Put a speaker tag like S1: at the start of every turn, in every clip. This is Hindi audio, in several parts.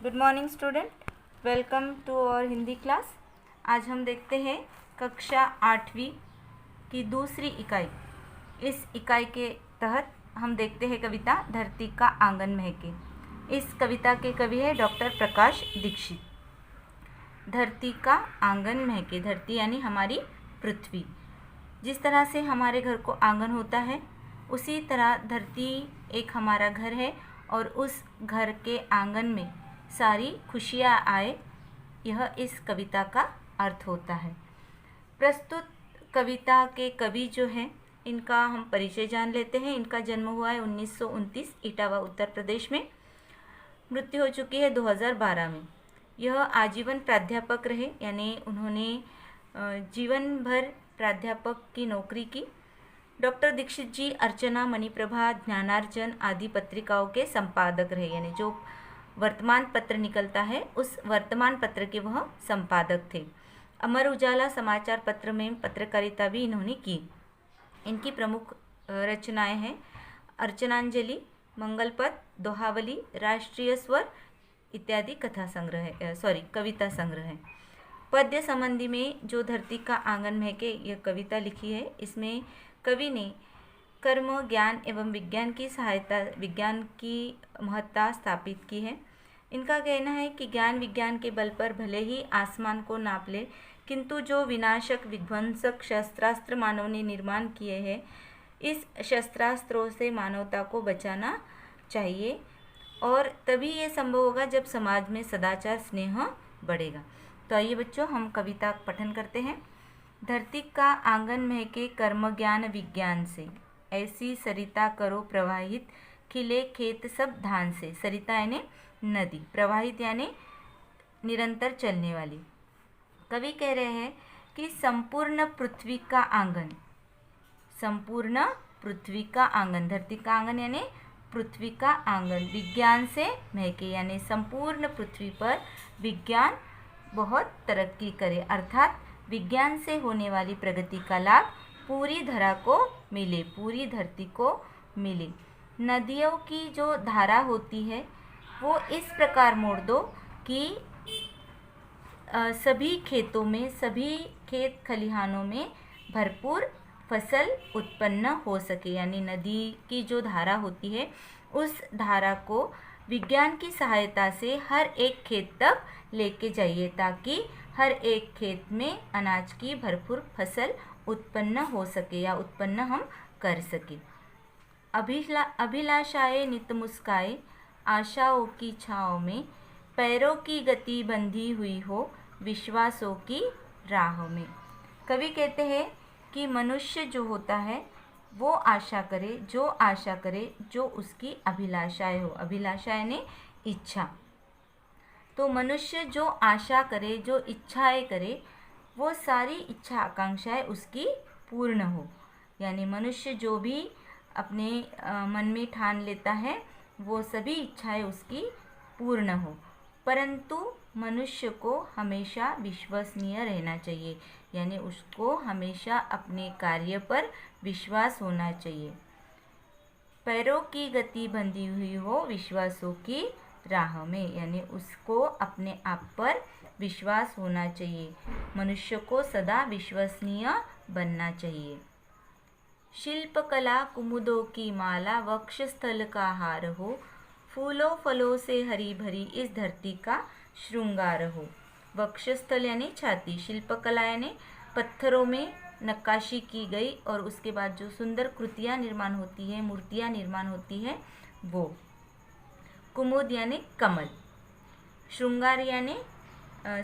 S1: Good morning student, welcome to our Hindi class. आज हम देखते हैं कक्षा 8वीं की दूसरी इकाई। इस इकाई के तहत हम देखते हैं कविता धरती का आंगन महके। इस कविता के कवि है डॉक्टर प्रकाश दीक्षित। धरती का आंगन महके, धरती यानी हमारी पृथ्वी। जिस तरह से हमारे घर को आंगन होता है, उसी तरह धरती एक हमारा घर है और उस घर के आंगन में सारी खुशियाँ आए, यह इस कविता का अर्थ होता है। प्रस्तुत कविता के कवि जो हैं, इनका हम परिचय जान लेते हैं। इनका जन्म हुआ है 1929 इटावा उत्तर प्रदेश में। मृत्यु हो चुकी है 2012 में। यह आजीवन प्राध्यापक रहे, यानी उन्होंने जीवन भर प्राध्यापक की नौकरी की। डॉक्टर दीक्षित जी अर्चना, मणिप्रभा, ज्ञानार्जन आदि पत्रिकाओं के संपादक रहे, यानी जो वर्तमान पत्र निकलता है उस वर्तमान पत्र के वह संपादक थे। अमर उजाला समाचार पत्र में पत्रकारिता भी इन्होंने की। इनकी प्रमुख रचनाएं हैं अर्चनांजलि, मंगलपद, दोहावली, राष्ट्रीय स्वर इत्यादि कविता संग्रह है। पद्य संबंधी में जो धरती का आंगन महके यह कविता लिखी है, इसमें कवि ने कर्म, ज्ञान एवं विज्ञान की महत्ता स्थापित की है। इनका कहना है कि ज्ञान विज्ञान के बल पर भले ही आसमान को नाप ले, किंतु जो विनाशक विध्वंसक शस्त्रास्त्र मानव ने निर्माण किए हैं, इस शस्त्रास्त्रों से मानवता को बचाना चाहिए और तभी ये संभव होगा जब समाज में सदाचार स्नेह बढ़ेगा। तो आइए बच्चों, हम कविता पठन करते हैं। धरती का आंगन महके कर्म ज्ञान विज्ञान से, ऐसी सरिता करो प्रवाहित, खिले खेत सब धान से। सरिता यानी नदी, प्रवाहित यानी निरंतर चलने वाली। कवि कह रहे हैं कि संपूर्ण पृथ्वी का आंगन, संपूर्ण पृथ्वी का आंगन, धरती का आंगन यानी पृथ्वी का आंगन विज्ञान से महके, यानी संपूर्ण पृथ्वी पर विज्ञान बहुत तरक्की करे, अर्थात विज्ञान से होने वाली प्रगति का लाभ पूरी धरा को मिले, पूरी धरती को मिले। नदियों की जो धारा होती है वो इस प्रकार मोड़ दो कि सभी खेतों में, सभी खेत खलिहानों में भरपूर फसल उत्पन्न हो सके। यानी नदी की जो धारा होती है उस धारा को विज्ञान की सहायता से हर एक खेत तक लेके जाइए, ताकि हर एक खेत में अनाज की भरपूर फसल उत्पन्न हो सके या उत्पन्न हम कर सके। अभिलाषाएं नित मुस्काए, आशाओं की छाँव में, पैरों की गति बंधी हुई हो विश्वासों की राह में। कवि कहते हैं कि मनुष्य जो होता है वो आशा करे जो उसकी अभिलाषाएं हो। अभिलाषा यानी इच्छा। तो मनुष्य जो आशा करे, जो इच्छाएं करे, वो सारी इच्छा आकांक्षाएं उसकी पूर्ण हो। यानी मनुष्य जो भी अपने मन में ठान लेता है वो सभी इच्छाएं उसकी पूर्ण हो, परंतु मनुष्य को हमेशा विश्वसनीय रहना चाहिए, यानी उसको हमेशा अपने कार्य पर विश्वास होना चाहिए। पैरों की गति बंधी हुई हो विश्वासों की राह में, यानी उसको अपने आप पर विश्वास होना चाहिए। मनुष्य को सदा विश्वसनीय बनना चाहिए। शिल्पकला कुमुदों की माला, वक्षस्थल का हार हो, फूलों फलों से हरी भरी इस धरती का श्रृंगार हो। वक्षस्थल यानी छाती, शिल्पकला यानी पत्थरों में नक्काशी की गई और उसके बाद जो सुंदर कृतियाँ निर्माण होती है, मूर्तियाँ निर्माण होती है, वो। कुमुद यानी कमल, श्रृंगार यानी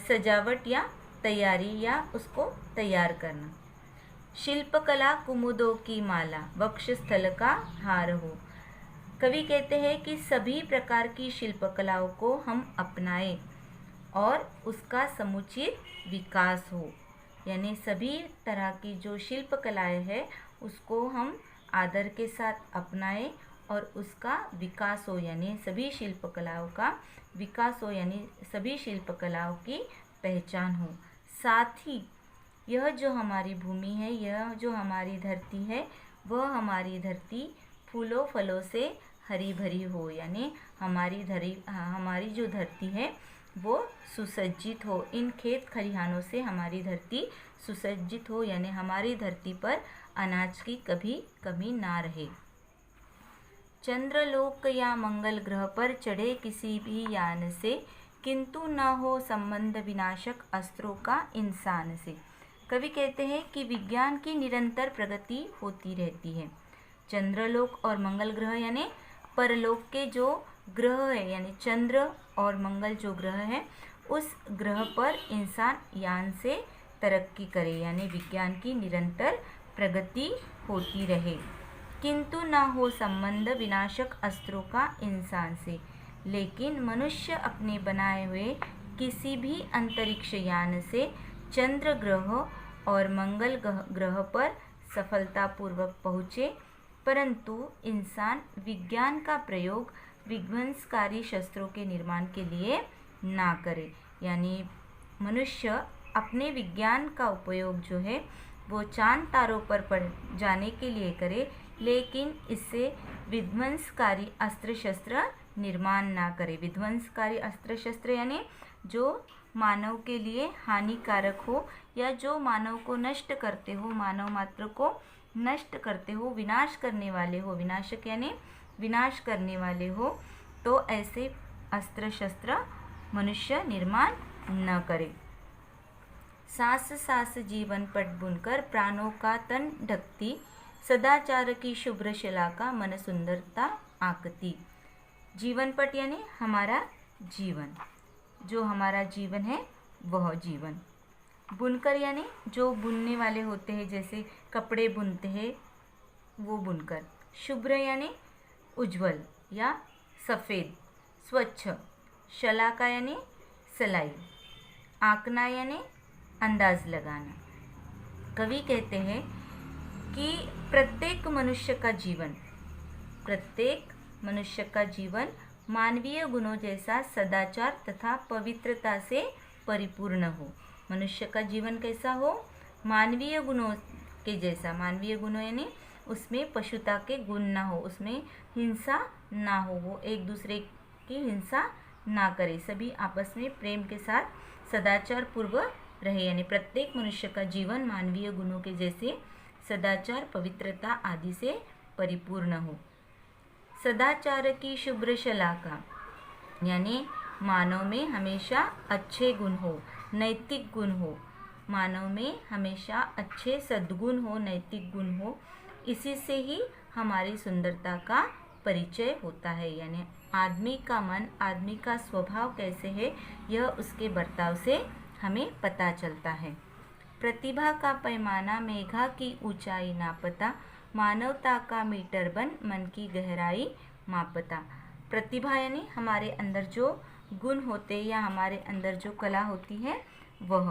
S1: सजावट या तैयारी या उसको तैयार करना। शिल्पकला कुमुदों की माला, वक्षस्थल का हार हो। कवि कहते हैं कि सभी प्रकार की शिल्पकलाओं को हम अपनाएं और उसका समुचित विकास हो, यानी सभी तरह की जो शिल्पकलाएं हैं उसको हम आदर के साथ अपनाएं और उसका विकास हो, यानी सभी शिल्पकलाओं का विकास हो, यानी सभी शिल्पकलाओं की पहचान हो। साथ ही यह जो हमारी भूमि है, यह जो हमारी धरती है, वह हमारी धरती फूलों फलों से हरी भरी हो, यानी हमारी जो धरती है वो सुसज्जित हो। इन खेत खलिहानों से हमारी धरती सुसज्जित हो, यानी हमारी धरती पर अनाज की कभी कमी ना रहे। चंद्रलोक या मंगल ग्रह पर चढ़े किसी भी यान से, किंतु न हो संबंध विनाशक अस्त्रों का इंसान से। कवि कहते हैं कि विज्ञान की निरंतर प्रगति होती रहती है। चंद्रलोक और मंगल ग्रह यानी परलोक के जो ग्रह है, यानी चंद्र और मंगल जो ग्रह है, उस ग्रह पर इंसान यान से तरक्की करे, यानी विज्ञान की निरंतर प्रगति होती रहे। किंतु न हो संबंध विनाशक अस्त्रों का इंसान से, लेकिन मनुष्य अपने बनाए हुए किसी भी अंतरिक्ष यान से चंद्र ग्रह और मंगल ग्रह पर सफलतापूर्वक पहुँचे, परंतु इंसान विज्ञान का प्रयोग विध्वंसकारी शस्त्रों के निर्माण के लिए ना करे। यानी मनुष्य अपने विज्ञान का उपयोग जो है वो चांद तारों पर जाने के लिए करे, लेकिन इससे विध्वंसकारी अस्त्र शस्त्र निर्माण ना करे। विध्वंसकारी अस्त्र शस्त्र यानी जो मानव के लिए हानिकारक हो या जो मानव को नष्ट करते हो, मानव मात्र को नष्ट करते हो, विनाश करने वाले हो, विनाशक यानी विनाश करने वाले हो, तो ऐसे अस्त्र शस्त्र मनुष्य निर्माण न करे। सांस सांस जीवन पट बुनकर प्राणों का तन ढकती, सदाचार की शुभ्र शिला मन सुंदरता आंकती। जीवन पट यानी हमारा जीवन, जो हमारा जीवन है वह जीवन। बुनकर यानी जो बुनने वाले होते हैं, जैसे कपड़े बुनते हैं वो बुनकर। शुभ्र यानी उज्जवल या सफ़ेद स्वच्छ। शलाका यानी सिलाई। आंकना यानी अंदाज लगाना। कवि कहते हैं कि प्रत्येक मनुष्य का जीवन मानवीय गुणों जैसा सदाचार तथा पवित्रता से परिपूर्ण हो। मनुष्य का जीवन कैसा हो? मानवीय गुणों के जैसा। मानवीय गुणों यानी उसमें पशुता के गुण ना हो, उसमें हिंसा ना हो, वो एक दूसरे की हिंसा ना करे, सभी आपस में प्रेम के साथ सदाचार पूर्वक रहे। यानी प्रत्येक मनुष्य का जीवन मानवीय गुणों के जैसे सदाचार, पवित्रता आदि से परिपूर्ण हो। सदाचार की शुभ्र शलाका यानी मानव में हमेशा अच्छे गुण हो, नैतिक गुण हो, मानव में हमेशा अच्छे सद्गुण हो, नैतिक गुण हो। इसी से ही हमारी सुंदरता का परिचय होता है। यानी आदमी का मन, आदमी का स्वभाव कैसे है, यह उसके बर्ताव से हमें पता चलता है। प्रतिभा का पैमाना मेघा की ऊंचाई नापता, मानवता का मीटर बन मन की गहराई मापता। प्रतिभा यानी हमारे अंदर जो गुण होते या हमारे अंदर जो कला होती है वह।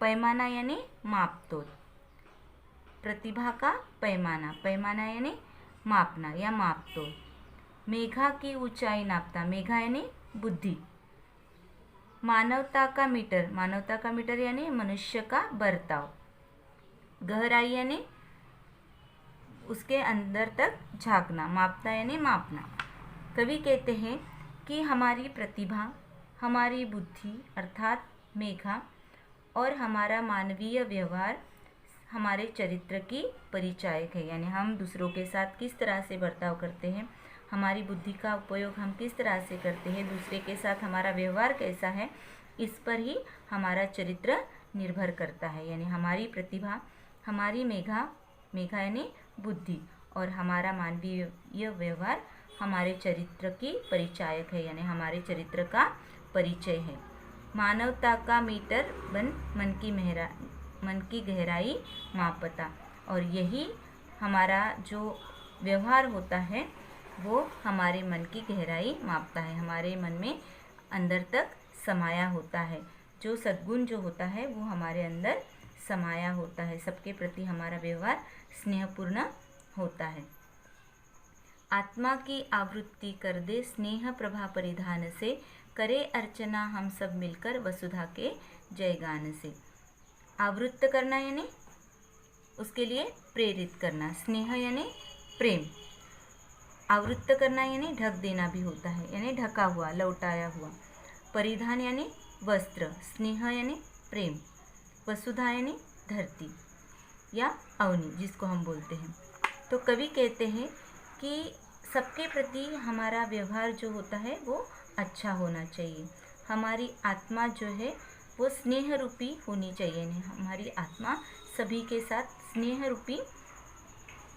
S1: पैमाना यानी मापतोल। प्रतिभा का पैमाना यानी मापना या मापतोल। मेघा की ऊंचाई नापता, मेघा यानी बुद्धि। मानवता का मीटर यानी मनुष्य का बर्ताव। गहराई यानी उसके अंदर तक झांकना, मापता यानी मापना। कवि कहते हैं कि हमारी प्रतिभा, हमारी बुद्धि अर्थात मेघा और हमारा मानवीय व्यवहार हमारे चरित्र की परिचायक है। यानी हम दूसरों के साथ किस तरह से बर्ताव करते हैं, हमारी बुद्धि का उपयोग हम किस तरह से करते हैं, दूसरे के साथ हमारा व्यवहार कैसा है, इस पर ही हमारा चरित्र निर्भर करता है। यानी हमारी प्रतिभा, हमारी मेघा यानी बुद्धि और हमारा मानवीय व्यवहार हमारे चरित्र की परिचायक है, यानी हमारे चरित्र का परिचय है। मानवता का मीटर बन मन की गहराई मापता, और यही हमारा जो व्यवहार होता है वो हमारे मन की गहराई मापता है, हमारे मन में अंदर तक समाया होता है। जो सद्गुण जो होता है वो हमारे अंदर समाया होता है, सबके प्रति हमारा व्यवहार स्नेहपूर्ण होता है। आत्मा की आवृत्ति कर दे स्नेह प्रभा परिधान से, करे अर्चना हम सब मिलकर वसुधा के जयगान से। आवृत्त करना यानी उसके लिए प्रेरित करना, स्नेह यानी प्रेम। आवृत्त करना यानी ढक देना भी होता है, यानी ढका हुआ, लौटाया हुआ। परिधान यानी वस्त्र, स्नेह यानी प्रेम, वसुधा यानी धरती या अवनी जिसको हम बोलते हैं। तो कवि कहते हैं कि सबके प्रति हमारा व्यवहार जो होता है वो अच्छा होना चाहिए। हमारी आत्मा जो है वो स्नेह रूपी होनी चाहिए, नहीं हमारी आत्मा सभी के साथ स्नेह रूपी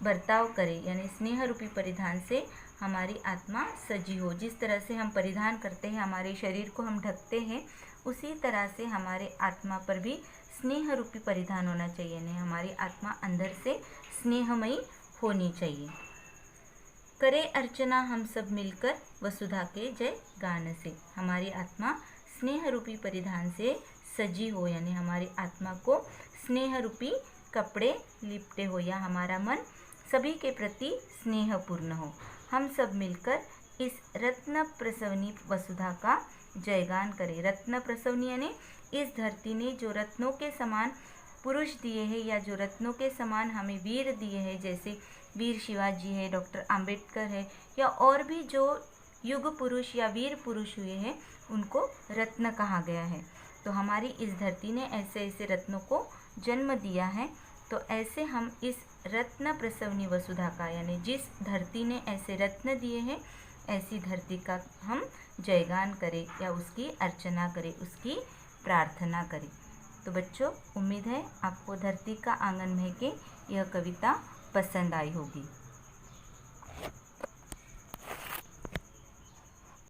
S1: बर्ताव करे, यानी स्नेह रूपी परिधान से हमारी आत्मा सजी हो। जिस तरह से हम परिधान करते हैं, हमारे शरीर को हम ढकते हैं, उसी तरह से हमारे आत्मा पर भी स्नेह रूपी परिधान होना चाहिए, यानी हमारी आत्मा अंदर से स्नेहमयी होनी चाहिए। करे अर्चना हम सब मिलकर वसुधा के जय गान से, हमारी आत्मा स्नेह रूपी परिधान से सजी हो, यानी हमारी आत्मा को स्नेह रूपी कपड़े लिपटे हो, या हमारा मन सभी के प्रति स्नेहपूर्ण हो। हम सब मिलकर इस रत्न प्रसवनी वसुधा का जयगान करें। रत्न प्रसवनी यानी इस धरती ने जो रत्नों के समान पुरुष दिए हैं, या जो रत्नों के समान हमें वीर दिए हैं, जैसे वीर शिवाजी है, डॉक्टर अंबेडकर है, या और भी जो युग पुरुष या वीर पुरुष हुए हैं, उनको रत्न कहा गया है। तो हमारी इस धरती ने ऐसे ऐसे रत्नों को जन्म दिया है। तो ऐसे हम इस रत्न प्रसवनी वसुधा का, यानी जिस धरती ने ऐसे रत्न दिए हैं, ऐसी धरती का हम जयगान करें या उसकी अर्चना करें, उसकी प्रार्थना करें। तो बच्चों, उम्मीद है आपको धरती का आंगन महके यह कविता पसंद आई होगी।